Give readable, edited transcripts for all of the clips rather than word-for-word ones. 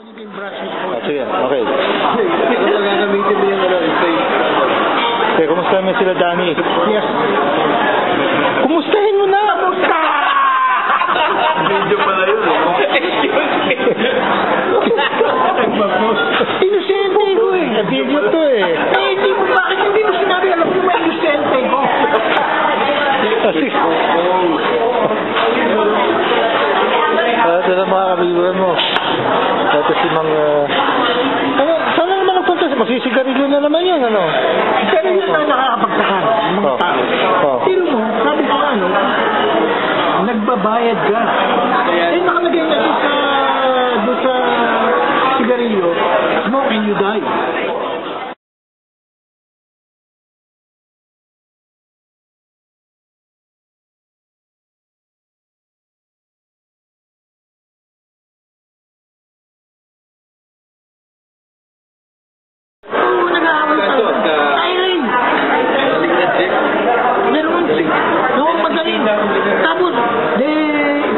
Sige, okay. Okay, kumusta mo sila, Danny? Yes. Kumustahin mo na! Kamusta? Video pala yun. Inosente ko eh. Video to eh. Hindi mo, bakit hindi mo sinabi? Alam mo may inosente ko. Ito na mga kabibuan mo. Ito si mga... Ano, saan na naman nagpunta? Masisigarilyo na naman yun, ano? Pero yun ang nakakapagtaka ng mga tao. Pero mo, sabi ko ano, nagbabayad ka. Eh, nakalagay na doon sa sigarilyo, smoke and you die. Tapos,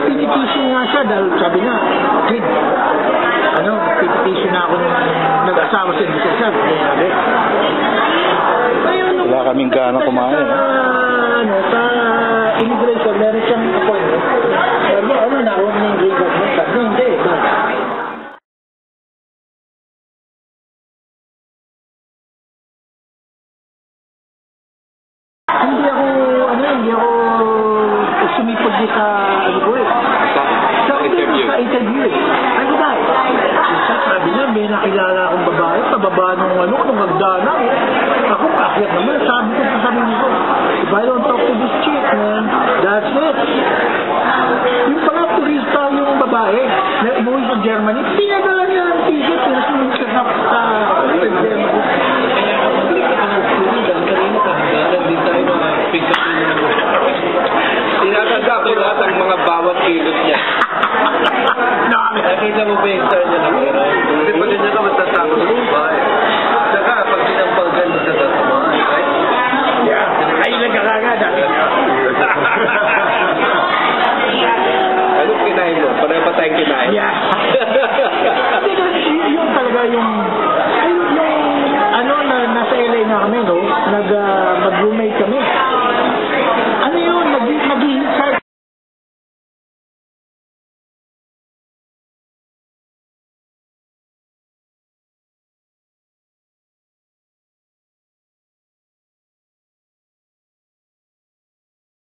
pinitisyon nga siya dahil sabi nga, kid, pinitisyon na ako nung nag-asawa siya dito siya. Wala kaming gana kumain. Sa immigration, meron siyang appointment. Sabi, nakuha na yung green card mo? Sabi, hindi. Hindi ako sumipag din sa, sa interview. Ano ba? Sabi niya, may nakilala akong babae, sa baba nung nung hagdanan. Ako, kakyat naman, sabi ko sa sarili ko,